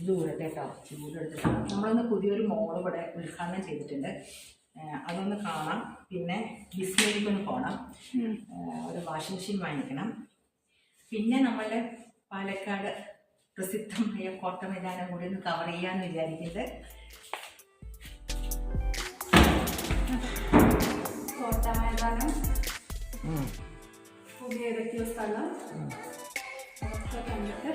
ചൂടെടുത്ത് കേട്ടോ, ചൂടെടുത്തിട്ട് നമ്മളൊന്ന് പുതിയൊരു മോൾ ഇവിടെ ഉദ്ഘാടനം ചെയ്തിട്ടുണ്ട്. അതൊന്ന് കാണാം. പിന്നെ ബിസ്മിയിലേക്കൊന്ന് പോകണം, ഒരു വാഷിംഗ് മെഷീൻ വാങ്ങിക്കണം. പിന്നെ നമ്മളുടെ പാലക്കാട് പ്രസിദ്ധമായ കോട്ട മൈതാനം കൂടി ഒന്ന് കവർ ചെയ്യാമെന്ന് വിചാരിക്കുന്നത്. കോട്ട മൈതാനം പുതിയ ഏതൊക്കെയോ സ്ഥലം ഒക്കെ കണ്ടിട്ട്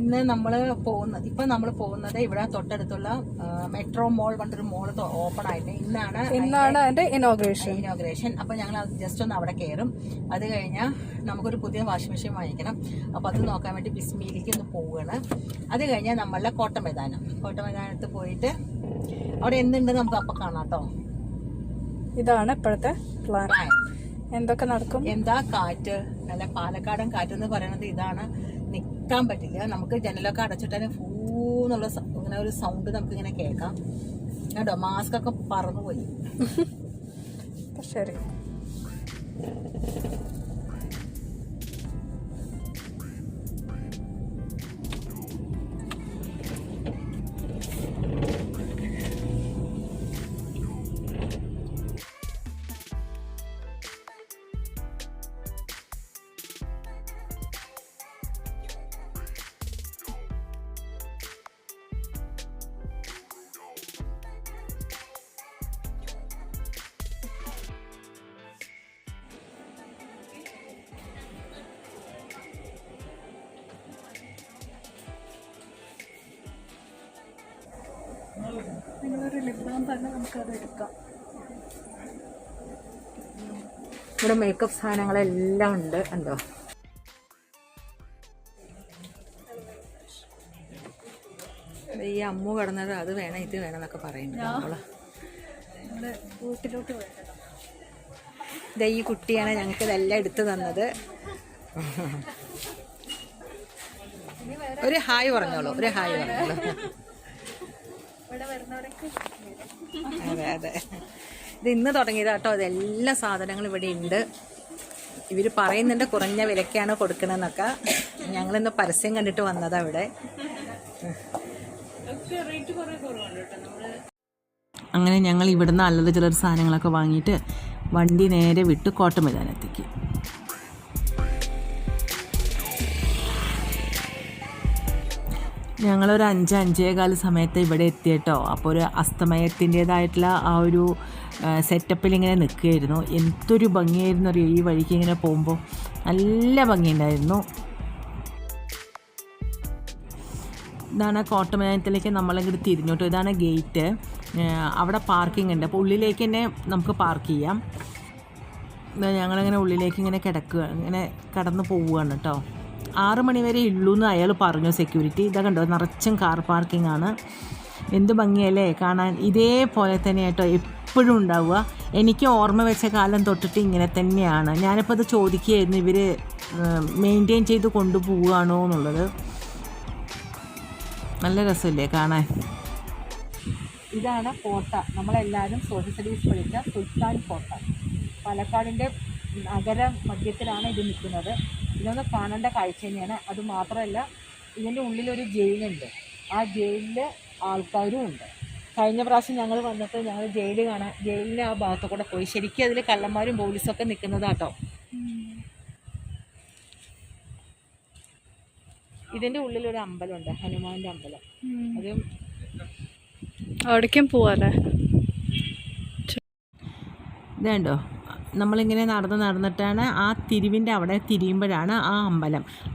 ഇന്ന് നമ്മൾ പോകുന്നത് ഇവിടെ തൊട്ടടുത്തുള്ള മെട്രോ മോൾ പറഞ്ഞൊരു മോൾ ഓപ്പൺ ആയിട്ട് ഇന്നാണ് അതിന്റെ ഇനോഗ്രേഷൻ. അപ്പൊ ഞങ്ങൾ ജസ്റ്റ് ഒന്ന് അവിടെ കയറും. അത് കഴിഞ്ഞാൽ നമുക്കൊരു പുതിയ വാഷിംഗ് മെഷീൻ വാങ്ങിക്കണം. അപ്പൊ അത് നോക്കാൻ വേണ്ടി ബിസ്മിയിലേക്ക് ഒന്ന് പോവുകയാണ്. അത് കഴിഞ്ഞാൽ നമ്മളുടെ കോട്ട മൈതാനത്ത് പോയിട്ട് അവിടെ എന്തുണ്ട് നമുക്ക് അപ്പൊ കാണാം കേട്ടോ. ഇതാണ് ഇപ്പോഴത്തെ പ്ലാൻ. എന്തൊക്കെ നടക്കും, എന്താ കാറ്റ്, അല്ല പാലക്കാടൻ കാറ്റ് എന്ന് പറയുന്നത് ഇതാണ്. നിൽക്കാൻ പറ്റില്ല. നമുക്ക് ജനലൊക്കെ അടച്ചിട്ട് ഫൂന്നുള്ള ഇങ്ങനെ ഒരു സൗണ്ട് നമുക്ക് ഇങ്ങനെ കേൾക്കാം കേട്ടോ. മാസ്ക് ഒക്കെ പറന്നുപോയി. ശരി. നിങ്ങളൊരു ലിബാം തന്നെ നമുക്കത് എടുക്കാം. ഇവിടെ മേക്കപ്പ് സാധനങ്ങളെല്ലാം ഉണ്ട്. ഉണ്ടോ, ഈ അമ്മു കിടന്നത് അത് വേണം ഇത് വേണം എന്നൊക്കെ പറയുന്നത്. വീട്ടിലോട്ട് വേണം. ഈ കുട്ടിയാണ് ഞങ്ങൾക്ക് ഇതെല്ലാം എടുത്തു തന്നത്. ഒരു ഹായ് പറഞ്ഞോളൂ. അതെ. ഇത് ഇന്ന് തുടങ്ങിയതാ കേട്ടോ. ഇതെല്ലാ സാധനങ്ങളും ഇവിടെ ഉണ്ട്. ഇവർ പറയുന്നുണ്ട് കുറഞ്ഞ വിലക്കാണ് കൊടുക്കണമെന്നൊക്കെ. ഞങ്ങളിന്ന് പരസ്യം കണ്ടിട്ട് വന്നതാ ഇവിടെ. അങ്ങനെ ഞങ്ങൾ ഇവിടുന്ന് അല്ലറ ചില്ലറ സാധനങ്ങളൊക്കെ വാങ്ങിയിട്ട് വണ്ടി നേരെ വിട്ട് കോട്ട മൈതാനത്തേക്ക്. ഞങ്ങളൊരു 5-5:15 സമയത്ത് ഇവിടെ എത്തിയിട്ടോ. അപ്പോൾ ഒരു അസ്തമയത്തിൻ്റേതായിട്ടുള്ള ആ ഒരു സെറ്റപ്പിൽ ഇങ്ങനെ നിൽക്കുകയായിരുന്നു. എന്തൊരു ഭംഗിയായിരുന്നു അറിയോ. ഈ വഴിക്ക് ഇങ്ങനെ പോകുമ്പോൾ നല്ല ഭംഗിയുണ്ടായിരുന്നു. ഇതാണ് കോട്ട മൈതാനത്തിലേക്ക് നമ്മളിങ്ങോട്ട് തിരിഞ്ഞോട്ടോ. ഇതാണ് ഗേറ്റ്. അവിടെ പാർക്കിംഗ് ഉണ്ട്. അപ്പോൾ ഉള്ളിലേക്ക് തന്നെ നമുക്ക് പാർക്ക് ചെയ്യാം. ഞങ്ങളിങ്ങനെ ഉള്ളിലേക്ക് ഇങ്ങനെ ഇങ്ങനെ കടന്ന് പോവുകയാണ് കേട്ടോ. 6 മണി വരെ ഉള്ളൂ എന്ന് അയാൾ പറഞ്ഞു, സെക്യൂരിറ്റി. ഇതാ കണ്ടോ, നിറച്ചും കാർ പാർക്കിംഗ് ആണ്. എന്ത് ഭംഗിയല്ലേ കാണാൻ. ഇതേപോലെ തന്നെ കേട്ടോ എപ്പോഴും ഉണ്ടാവുക. എനിക്ക് ഓർമ്മ വെച്ച കാലം തൊട്ടിട്ട് ഇങ്ങനെ തന്നെയാണ്. ഞാനിപ്പോൾ അത് ചോദിക്കുകയായിരുന്നു, ഇവർ മെയിൻറ്റെയിൻ ചെയ്ത് കൊണ്ടുപോവുകയാണോ എന്നുള്ളത്. നല്ല രസമില്ലേ കാണാൻ. ഇതാണ് കോട്ട. നമ്മളെല്ലാവരും സോഷ്യൽ സർവീസ് പഠിച്ച സുൽത്താൻ കോട്ട. പാലക്കാടിൻ്റെ നഗര മധ്യത്തിലാണ് ഇത് നിൽക്കുന്നത്. ഇതൊന്ന് കാണേണ്ട കാഴ്ച തന്നെയാണ്. അതുമാത്രമല്ല ഇതിൻ്റെ ഉള്ളിലൊരു ജയിലുണ്ട്. ആ ജയിലിൽ ആൾക്കാരും ഉണ്ട്. കഴിഞ്ഞ പ്രാവശ്യം ഞങ്ങൾ വന്നിട്ട് ഞങ്ങൾ ജയിലിൻ്റെ ആ ഭാഗത്തു കൂടെ പോയി. ശരിക്കും അതിൽ കള്ളന്മാരും പോലീസൊക്കെ നിൽക്കുന്നതാട്ടോ. ഇതിൻ്റെ ഉള്ളിലൊരു അമ്പലമുണ്ട്, ഹനുമാൻ്റെ അമ്പലം. അതും അവിടേക്കും പോവാല്ലേ. ഇതുണ്ടോ, നമ്മളിങ്ങനെ നടന്നിട്ടാണ് ആ തിരിവിൻ്റെ അവിടെ തിരിയുമ്പോഴാണ് ആ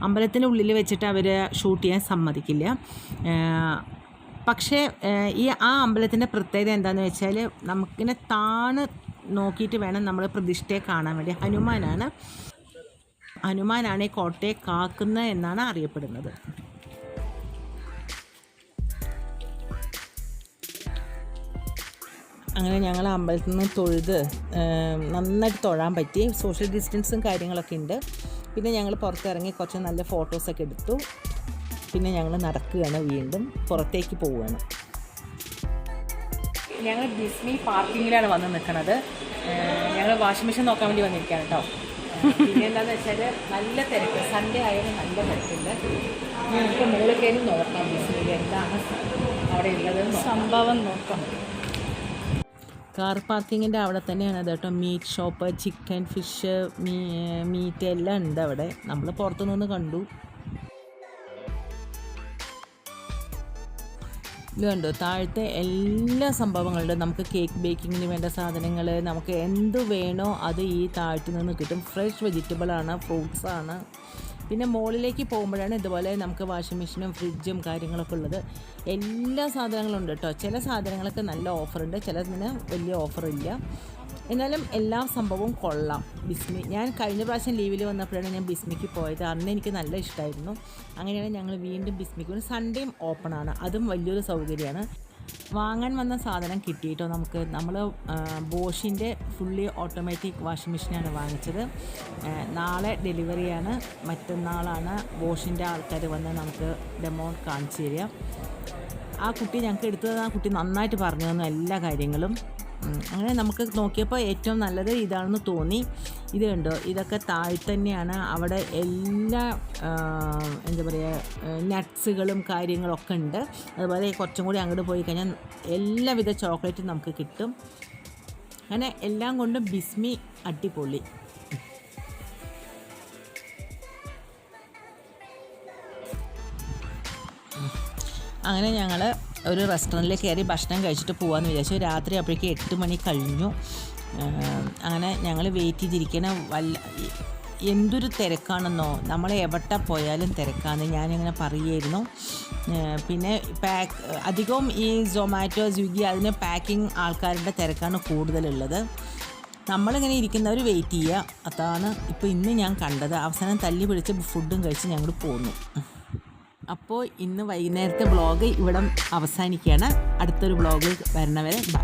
അമ്പലത്തിൻ്റെ ഉള്ളിൽ വെച്ചിട്ട് അവർ ഷൂട്ട് ചെയ്യാൻ സമ്മതിക്കില്ല. പക്ഷേ ആ അമ്പലത്തിൻ്റെ പ്രത്യേകത എന്താണെന്ന് വെച്ചാൽ നമുക്കിങ്ങനെ നോക്കിയിട്ട് വേണം നമ്മൾ പ്രതിഷ്ഠയെ കാണാൻ വേണ്ടി. ഹനുമാനാണ് ഈ കോട്ടയെ കാക്കുന്നത് എന്നാണ് അറിയപ്പെടുന്നത്. അങ്ങനെ ഞങ്ങൾ അമ്പലത്തിൽ നിന്ന് തൊഴുത് നന്നായിട്ട് തൊഴാൻ പറ്റി. സോഷ്യൽ ഡിസ്റ്റൻസും കാര്യങ്ങളൊക്കെ ഉണ്ട്. പിന്നെ ഞങ്ങൾ പുറത്തിറങ്ങി കുറച്ച് നല്ല ഫോട്ടോസൊക്കെ എടുത്തു. പിന്നെ ഞങ്ങൾ നടക്കുകയാണ്, വീണ്ടും പുറത്തേക്ക് പോവുകയാണ്. ഞങ്ങൾ ബിസ്മി പാർക്കിങ്ങിലാണ് വന്ന് നിൽക്കുന്നത്. ഞങ്ങൾ വാഷിംഗ് മെഷീൻ നോക്കാൻ വേണ്ടി വന്നിരിക്കുകയാണ് കേട്ടോ. പിന്നെ എന്താണെന്ന് വെച്ചാൽ നല്ല തിരക്ക്, സൺഡേ ആയാലും നല്ല തിരക്കുണ്ട്. നമുക്ക് മുകളിൽ കയറി നോക്കാം ബിസ്മിയിൽ എന്താണ് അവിടെ ഉള്ളത് സംഭവം നോക്കാം. കാർ പാർക്കിങ്ങിൻ്റെ അവിടെ തന്നെയാണ് അത് കേട്ടോ. Meat shop, chicken, fish, meat എല്ലാം ഉണ്ട് അവിടെ. നമ്മൾ പുറത്തുനിന്ന് കണ്ടു. ഇത് കണ്ടോ, താഴത്തെ എല്ലാ സംഭവങ്ങളുണ്ട്. നമുക്ക് കേക്ക് ബേക്കിങ്ങിന് വേണ്ട സാധനങ്ങൾ, നമുക്ക് എന്ത് വേണോ അത് ഈ താഴത്തു നിന്ന് കിട്ടും. ഫ്രഷ് വെജിറ്റബിളാണ്, ഫ്രൂട്ട്സാണ്. പിന്നെ മുകളിലേക്ക് പോകുമ്പോഴാണ് ഇതുപോലെ നമുക്ക് വാഷിംഗ് മെഷീനും ഫ്രിഡ്ജും കാര്യങ്ങളൊക്കെ ഉള്ളത്. എല്ലാ സാധനങ്ങളും ഉണ്ട് കേട്ടോ. ചില സാധനങ്ങൾക്ക് നല്ല ഓഫറുണ്ട്, ചിലതിന് വലിയ ഓഫറില്ല. എന്നാലും എല്ലാ സംഭവവും കൊള്ളാം. ബിസ്മി, ഞാൻ കഴിഞ്ഞ പ്രാവശ്യം ലീവിൽ വന്നപ്പോഴാണ് ഞാൻ ബിസ്മിക്ക് പോയത്. അന്ന് എനിക്ക് നല്ല ഇഷ്ടമായിരുന്നു. അങ്ങനെയാണ് ഞങ്ങൾ വീണ്ടും ബിസ്മിക്ക്. സൺഡേയും ഓപ്പണാണ്, അതും വലിയൊരു സൗകര്യമാണ്. വാങ്ങാൻ വന്ന സാധനം കിട്ടിയിട്ടോ നമുക്ക്. നമ്മൾ ബോഷിൻ്റെ ഫുള്ളി ഓട്ടോമാറ്റിക് വാഷിംഗ് മെഷീനാണ് വാങ്ങിച്ചത്. നാളെ ഡെലിവറിയാണ്, മറ്റന്നാളാണ് ബോഷിൻ്റെ ആൾക്കാർ വന്ന് നമുക്ക് ഡെമോ കാണിച്ചു തരിക. ആ കുട്ടി ഞങ്ങൾക്ക് എടുത്തത്, ആ കുട്ടി നന്നായിട്ട് പറഞ്ഞു തന്നു എല്ലാ കാര്യങ്ങളും. അങ്ങനെ നമുക്ക് നോക്കിയപ്പോൾ ഏറ്റവും നല്ലത് ഇതാണെന്ന് തോന്നി. ഇത് കണ്ടോ, ഇതൊക്കെ താഴെ തന്നെയാണ്. അവിടെ എല്ലാ എന്താ പറയുക നട്ട്സുകളും കാര്യങ്ങളൊക്കെ ഉണ്ട്. അതുപോലെ കുറച്ചും കൂടി അങ്ങോട്ട് പോയി കഴിഞ്ഞാൽ എല്ലാവിധ ചോക്ലേറ്റും നമുക്ക് കിട്ടും. അങ്ങനെ എല്ലാം കൊണ്ടും ബിസ്മി അടിപൊളി. അങ്ങനെ ഞങ്ങൾ ഒരു റെസ്റ്റോറൻറ്റിൽ കയറി ഭക്ഷണം കഴിച്ചിട്ട് പോകാമെന്ന് വിചാരിച്ചു. രാത്രി അപ്പോഴേക്കും 8 മണി കഴിഞ്ഞു. അങ്ങനെ ഞങ്ങൾ വെയിറ്റ് ചെയ്തിരിക്കണം. എന്തൊരു തിരക്കാണെന്നോ, നമ്മൾ എവിടെ പോയാലും തിരക്കാണെന്ന് ഞാനിങ്ങനെ പറയുമായിരുന്നു. പിന്നെ അധികവും ഈ സൊമാറ്റോ, സ്വിഗ്ഗി അതിന് പാക്കിംഗ് ആൾക്കാരുടെ തിരക്കാണ് കൂടുതലുള്ളത്. നമ്മളിങ്ങനെ ഇരിക്കുന്നവർ വെയിറ്റ് ചെയ്യുക, അതാണ് ഇപ്പോൾ ഇന്ന് ഞാൻ കണ്ടത്. അവസാനം തല്ലി പിടിച്ച് ഫുഡും കഴിച്ച് ഞങ്ങൾ പോന്നു. അപ്പോൾ ഇന്ന് വൈകുന്നേരത്തെ വ്ളോഗ് ഇവിടെ അവസാനിക്കുകയാണ്. അടുത്തൊരു വ്ളോഗ് വരണവരെ ബൈ.